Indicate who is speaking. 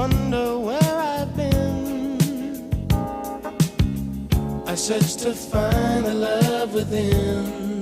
Speaker 1: wonder where I've been. I search to find the love within.